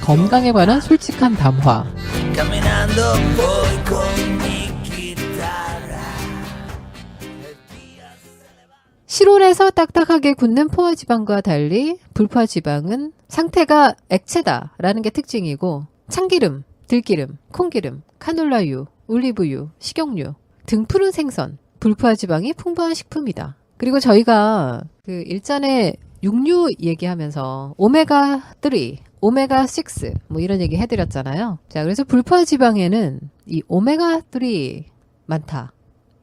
건강에 관한 솔직한 담화. 실온에서 딱딱하게 굳는 포화지방과 달리 불포화지방은 상태가 액체다라는 게 특징이고, 참기름, 들기름, 콩기름, 카놀라유, 올리브유, 식용유 등 푸른 생선, 불포화지방이 풍부한 식품이다. 그리고 저희가 그 일전에 육류 얘기하면서 오메가3, 오메가6 뭐 이런 얘기 해드렸잖아요. 자, 그래서 불포화지방에는 이 오메가3 많다,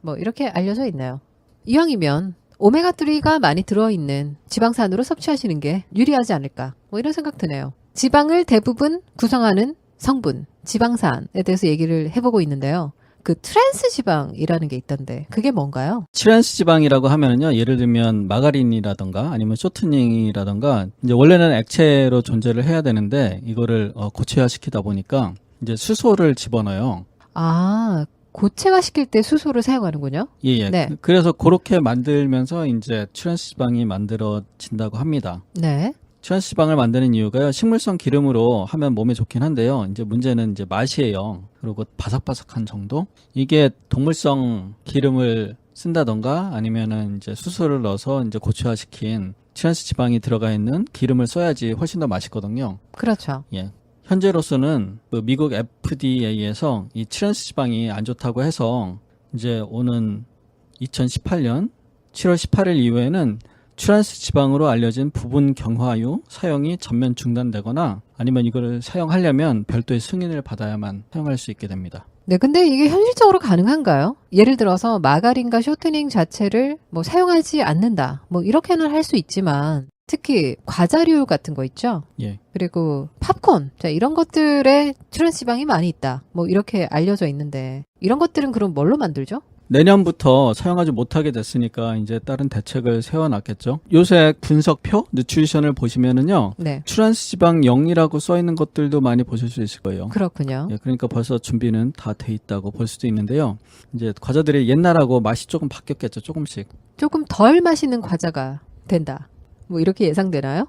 뭐 이렇게 알려져 있나요? 이왕이면 오메가3가 많이 들어있는 지방산으로 섭취하시는 게 유리하지 않을까, 뭐 이런 생각 드네요. 지방을 대부분 구성하는 성분, 지방산에 대해서 얘기를 해보고 있는데요. 그 트랜스 지방이라는 게 있던데 그게 뭔가요? 트랜스 지방이라고 하면은요, 예를 들면 마가린이라던가 아니면 쇼트닝이라던가 이제 원래는 액체로 존재를 해야 되는데 이거를 고체화시키다 보니까 이제 수소를 집어넣어요. 아, 고체화 시킬 때 수소를 사용하는군요. 예. 네. 그래서 그렇게 만들면서 이제 트랜스 지방이 만들어진다고 합니다. 네. 트랜스 지방을 만드는 이유가요, 식물성 기름으로 하면 몸에 좋긴 한데요. 이제 문제는 이제 맛이에요. 그리고 바삭바삭한 정도? 이게 동물성 기름을 쓴다던가 아니면은 이제 수소를 넣어서 이제 고체화시킨 트랜스 지방이 들어가 있는 기름을 써야지 훨씬 더 맛있거든요. 그렇죠. 예. 현재로서는 그 미국 FDA에서 이 트랜스 지방이 안 좋다고 해서 이제 오는 2018년 7월 18일 이후에는 트랜스 지방으로 알려진 부분 경화유 사용이 전면 중단되거나 아니면 이거를 사용하려면 별도의 승인을 받아야만 사용할 수 있게 됩니다. 네, 근데 이게 현실적으로 가능한가요? 예를 들어서 마가린과 쇼트닝 자체를 뭐 사용하지 않는다, 뭐 이렇게는 할 수 있지만 특히 과자류 같은 거 있죠? 예. 그리고 팝콘, 자, 이런 것들에 트랜스 지방이 많이 있다, 뭐 이렇게 알려져 있는데 이런 것들은 그럼 뭘로 만들죠? 내년부터 사용하지 못하게 됐으니까 이제 다른 대책을 세워놨겠죠. 요새 분석표, 뉴트리션을 보시면은요, 네. 트랜스 지방 0이라고 써 있는 것들도 많이 보실 수 있을 거예요. 그렇군요. 예, 그러니까 벌써 준비는 다 돼 있다고 볼 수도 있는데요. 이제 과자들이 옛날하고 맛이 조금 바뀌었겠죠, 조금씩. 조금 덜 맛있는 과자가 된다, 뭐 이렇게 예상되나요?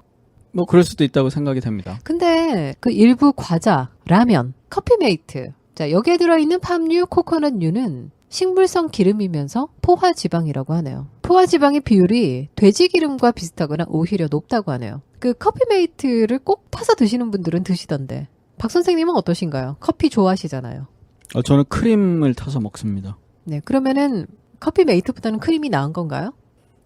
뭐 그럴 수도 있다고 생각이 됩니다. 근데 그 일부 과자, 라면, 커피메이트, 자, 여기에 들어있는 팜유, 코코넛유는 식물성 기름이면서 포화지방이라고 하네요. 포화지방의 비율이 돼지기름과 비슷하거나 오히려 높다고 하네요. 그 커피메이트를 꼭 타서 드시는 분들은 드시던데 박 선생님은 어떠신가요? 커피 좋아하시잖아요. 저는 크림을 타서 먹습니다. 네, 그러면은 커피메이트보다는 크림이 나은 건가요?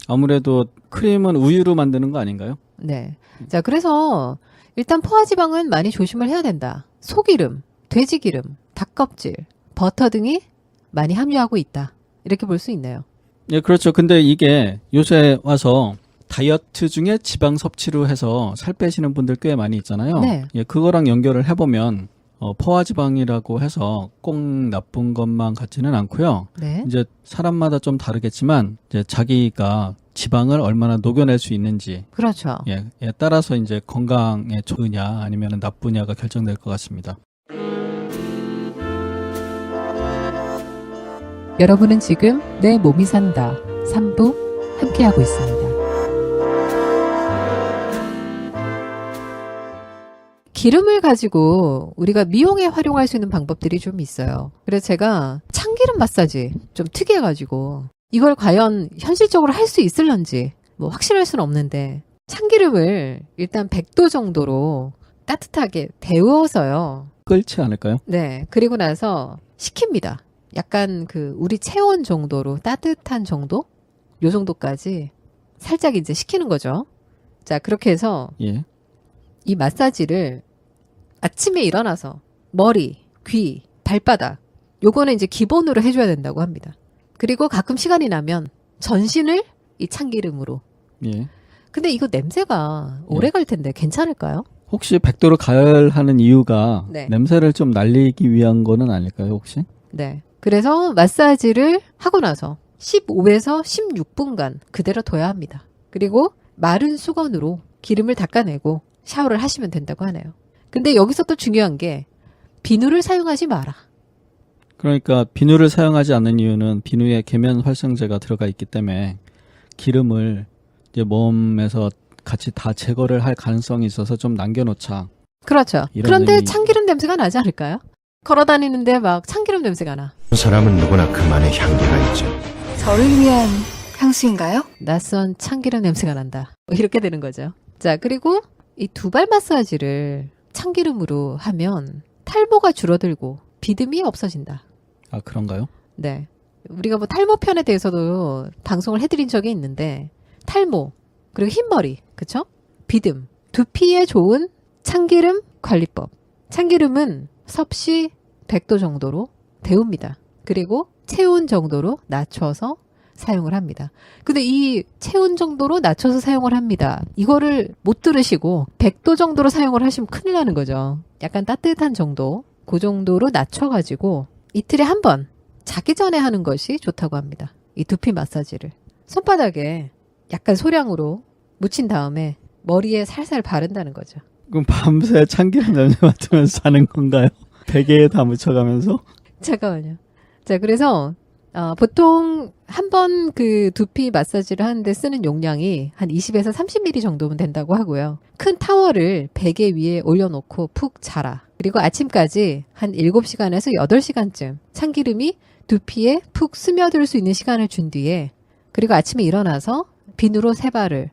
아무래도 크림은 우유로 만드는 거 아닌가요? 네. 자, 그래서 일단 포화지방은 많이 조심을 해야 된다. 소기름, 돼지기름, 닭껍질, 버터 등이 많이 함유하고 있다, 이렇게 볼 수 있네요. 예, 그렇죠. 근데 이게 요새 와서 다이어트 중에 지방 섭취로 해서 살 빼시는 분들 꽤 많이 있잖아요. 네. 예, 그거랑 연결을 해보면 포화지방이라고 해서 꼭 나쁜 것만 같지는 않고요. 네. 이제 사람마다 좀 다르겠지만 이제 자기가 지방을 얼마나 녹여낼 수 있는지, 그렇죠. 예, 에 따라서 이제 건강에 좋으냐 아니면 나쁘냐가 결정될 것 같습니다. 여러분은 지금 내 몸이 산다 3부 함께하고 있습니다. 기름을 가지고 우리가 미용에 활용할 수 있는 방법들이 좀 있어요. 그래서 제가 참기름 마사지 좀 특이해가지고 이걸 과연 현실적으로 할 수 있을런지 뭐 확실할 수는 없는데, 참기름을 일단 100도 정도로 따뜻하게 데워서요. 끓지 않을까요? 네. 그리고 나서 식힙니다. 약간 그 우리 체온 정도로 따뜻한 정도? 요 정도까지 살짝 이제 식히는 거죠. 자, 그렇게 해서 예. 이 마사지를 아침에 일어나서 머리, 귀, 발바닥, 요거는 이제 기본으로 해줘야 된다고 합니다. 그리고 가끔 시간이 나면 전신을 이 참기름으로. 예. 근데 이거 냄새가 오래 갈 텐데 괜찮을까요? 혹시 100도로 가열하는 이유가 네. 냄새를 좀 날리기 위한 거는 아닐까요, 혹시? 네. 그래서 마사지를 하고 나서 15에서 16분간 그대로 둬야 합니다. 그리고 마른 수건으로 기름을 닦아내고 샤워를 하시면 된다고 하네요. 근데 여기서 또 중요한 게 비누를 사용하지 마라. 그러니까 비누를 사용하지 않는 이유는 비누에 계면 활성제가 들어가 있기 때문에 기름을 이제 몸에서 같이 다 제거를 할 가능성이 있어서 좀 남겨놓자. 그렇죠. 이런 그런데 의미. 참기름 냄새가 나지 않을까요? 걸어 다니는데 막 참기름 냄새가 나. 사람은 누구나 그만의 향기가 있죠. 저를 위한 향수인가요? 낯선 참기름 냄새가 난다. 뭐 이렇게 되는 거죠. 자, 그리고 이 두발 마사지를 참기름으로 하면 탈모가 줄어들고 비듬이 없어진다. 아, 그런가요? 네. 우리가 뭐 탈모 편에 대해서도 방송을 해드린 적이 있는데 탈모, 그리고 흰머리, 그쵸? 비듬, 두피에 좋은 참기름 관리법. 참기름은 섭씨 100도 정도로 데웁니다. 그리고 체온 정도로 낮춰서 사용을 합니다. 근데 이 체온 정도로 낮춰서 사용을 합니다. 이거를 못 들으시고 100도 정도로 사용을 하시면 큰일 나는 거죠. 약간 따뜻한 정도, 그 정도로 낮춰가지고 이틀에 한 번 자기 전에 하는 것이 좋다고 합니다. 이 두피 마사지를. 손바닥에 약간 소량으로 묻힌 다음에 머리에 살살 바른다는 거죠. 그럼 밤새 참기름 냄새 맡으면서 자는 건가요? 베개에 다 묻혀가면서? 잠깐만요. 자, 그래서 보통 한 번 그 두피 마사지를 하는데 쓰는 용량이 한 20에서 30ml 정도면 된다고 하고요. 큰 타월을 베개 위에 올려놓고 푹 자라. 그리고 아침까지 한 7시간에서 8시간쯤 참기름이 두피에 푹 스며들 수 있는 시간을 준 뒤에 그리고 아침에 일어나서 비누로 세발을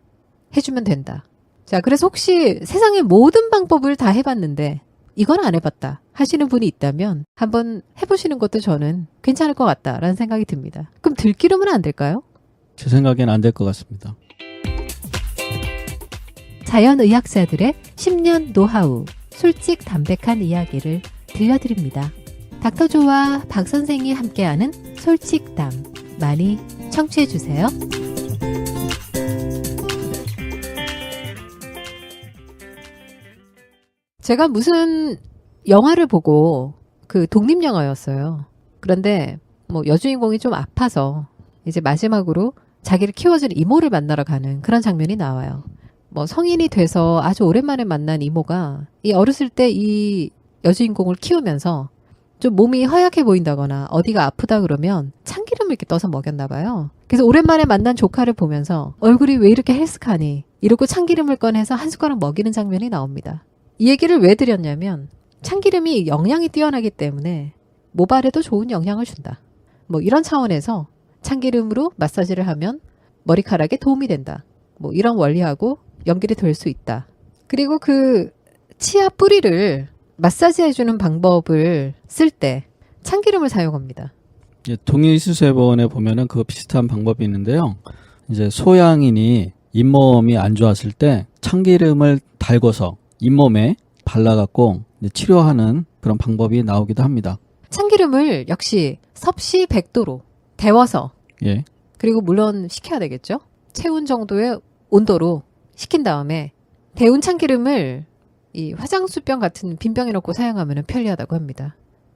해주면 된다. 자, 그래서 혹시 세상의 모든 방법을 다 해봤는데 이건 안 해봤다 하시는 분이 있다면 한번 해보시는 것도 저는 괜찮을 것 같다라는 생각이 듭니다. 그럼 들기름은 안 될까요? 제 생각엔 안 될 것 같습니다. 자연의학자들의 10년 노하우, 솔직 담백한 이야기를 들려드립니다. 닥터조와 박 선생이 함께하는 솔직담 많이 청취해주세요. 제가 무슨 영화를 보고 그 독립영화였어요. 그런데 뭐 여주인공이 좀 아파서 이제 마지막으로 자기를 키워준 이모를 만나러 가는 그런 장면이 나와요. 뭐 성인이 돼서 아주 오랜만에 만난 이모가 이 어렸을 때 이 여주인공을 키우면서 좀 몸이 허약해 보인다거나 어디가 아프다 그러면 참기름을 이렇게 떠서 먹였나 봐요. 그래서 오랜만에 만난 조카를 보면서 얼굴이 왜 이렇게 헬스카니 이러고 참기름을 꺼내서 한 숟가락 먹이는 장면이 나옵니다. 이 얘기를 왜 드렸냐면 참기름이 영양이 뛰어나기 때문에 모발에도 좋은 영향을 준다. 뭐 이런 차원에서 참기름으로 마사지를 하면 머리카락에 도움이 된다. 뭐 이런 원리하고 연결이 될 수 있다. 그리고 그 치아 뿌리를 마사지 해주는 방법을 쓸 때 참기름을 사용합니다. 예, 동의수세본에 보면은 그거 비슷한 방법이 있는데요. 이제 소양인이 잇몸이 안 좋았을 때 참기름을 달궈서 잇몸에 발라갖고 이제 치료하는 그런 방법이 나오기도 합니다. 참기름을 역시 섭씨 100도로 데워서 예. 그리고 물론 식혀야 되겠죠. 체온 정도의 온도로 식힌 다음에 데운 참기름을 이 화장수병 같은 빈 병에 넣고 사용하면 편리하다고 합니다.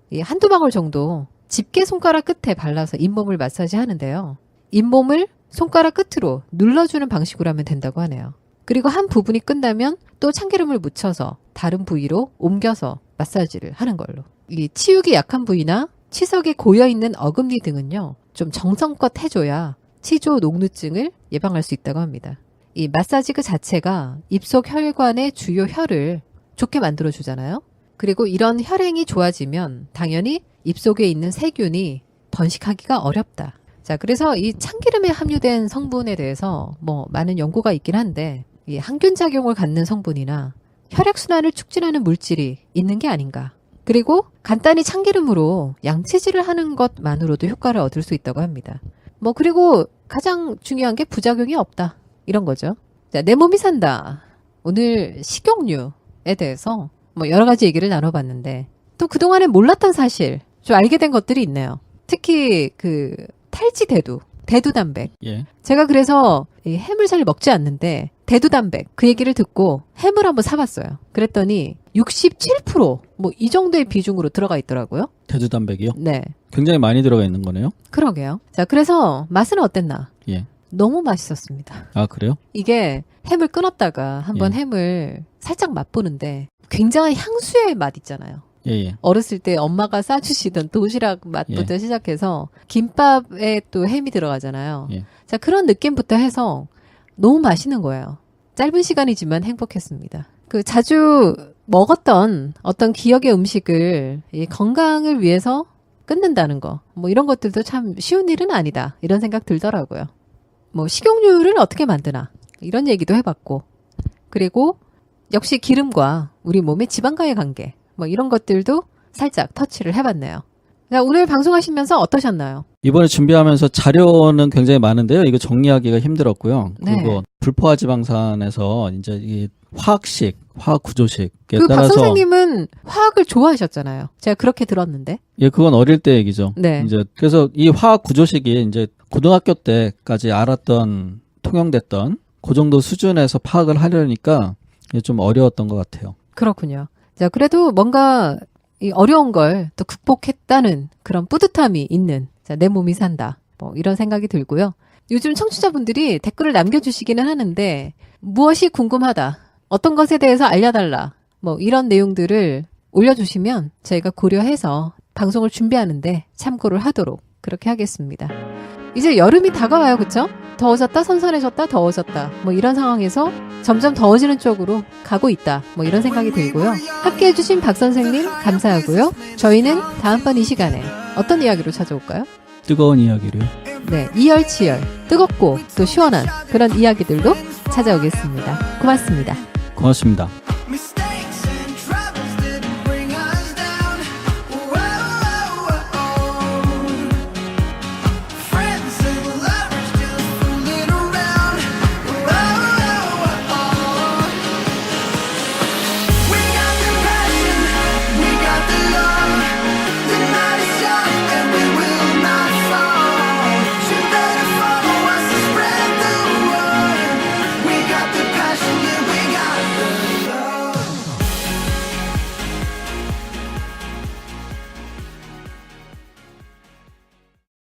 이 한두 방울 정도 집게 손가락 끝에 발라서 잇몸을 마사지 하는데요. 잇몸을 손가락 끝으로 눌러주는 방식으로 하면 된다고 하네요. 그리고 한 부분이 끝나면 또 참기름을 묻혀서 다른 부위로 옮겨서 마사지를 하는 걸로. 이 치육이 약한 부위나 치석이 고여있는 어금니 등은요. 좀 정성껏 해줘야 치조 녹루증을 예방할 수 있다고 합니다. 이 마사지 그 자체가 입속 혈관의 주요 혈을 좋게 만들어주잖아요. 그리고 이런 혈행이 좋아지면 당연히 입속에 있는 세균이 번식하기가 어렵다. 자, 그래서 이 참기름에 함유된 성분에 대해서 뭐 많은 연구가 있긴 한데 이 항균 작용을 갖는 성분이나 혈액순환을 촉진하는 물질이 있는 게 아닌가. 그리고 간단히 참기름으로 양치질을 하는 것만으로도 효과를 얻을 수 있다고 합니다. 뭐 그리고 가장 중요한 게 부작용이 없다. 이런 거죠. 자, 내 몸이 산다. 오늘 식용유에 대해서 뭐 여러 가지 얘기를 나눠봤는데 또 그동안에 몰랐던 사실 좀 알게 된 것들이 있네요. 특히 그 탈지 대두 단백. 예. 제가 그래서 이 햄을 잘 먹지 않는데 대두 단백 그 얘기를 듣고 햄을 한번 사봤어요. 그랬더니 67% 뭐 이 정도의 비중으로 들어가 있더라고요. 대두단백이요? 네, 굉장히 많이 들어가 있는 거네요. 그러게요. 자, 그래서 맛은 어땠나? 예. 너무 맛있었습니다. 아, 그래요? 이게 햄을 끊었다가 한번 예. 햄을 살짝 맛보는데 굉장한 향수의 맛 있잖아요. 예, 예. 어렸을 때 엄마가 싸주시던 도시락 맛부터 시작해서 김밥에 또 햄이 들어가잖아요. 예. 자, 그런 느낌부터 해서 너무 맛있는 거예요. 짧은 시간이지만 행복했습니다. 그 자주 먹었던 어떤 기억의 음식을 이 건강을 위해서 끊는다는 거, 뭐 이런 것들도 참 쉬운 일은 아니다. 이런 생각 들더라고요. 뭐 식용유를 어떻게 만드나 이런 얘기도 해봤고, 그리고 역시 기름과 우리 몸의 지방과의 관계, 뭐 이런 것들도 살짝 터치를 해봤네요. 자, 오늘 방송하시면서 어떠셨나요? 이번에 준비하면서 자료는 굉장히 많은데요. 이거 정리하기가 힘들었고요. 네. 그리고 불포화 지방산에서 이제 이 화학식, 화학 구조식에 그 박 따라서 선생님은 화학을 좋아하셨잖아요. 제가 그렇게 들었는데. 예, 그건 어릴 때 얘기죠. 네. 이제 그래서 이 화학 구조식이 이제 고등학교 때까지 알았던 통용됐던 그 정도 수준에서 파악을 하려니까 이게 좀 어려웠던 것 같아요. 그렇군요. 자, 그래도 뭔가 이 어려운 걸 또 극복했다는 그런 뿌듯함이 있는, 자, 내 몸이 산다. 뭐 이런 생각이 들고요. 요즘 청취자분들이 댓글을 남겨주시기는 하는데, 무엇이 궁금하다, 어떤 것에 대해서 알려달라, 뭐 이런 내용들을 올려주시면 저희가 고려해서 방송을 준비하는데 참고를 하도록 그렇게 하겠습니다. 이제 여름이 다가와요, 그쵸? 더워졌다, 선선해졌다, 더워졌다, 뭐 이런 상황에서 점점 더워지는 쪽으로 가고 있다, 뭐 이런 생각이 들고요. 함께 해주신 박 선생님 감사하고요. 저희는 다음번 이 시간에 어떤 이야기로 찾아올까요? 뜨거운 이야기를. 네, 이열치열, 뜨겁고 또 시원한 그런 이야기들로 찾아오겠습니다. 고맙습니다. 고맙습니다.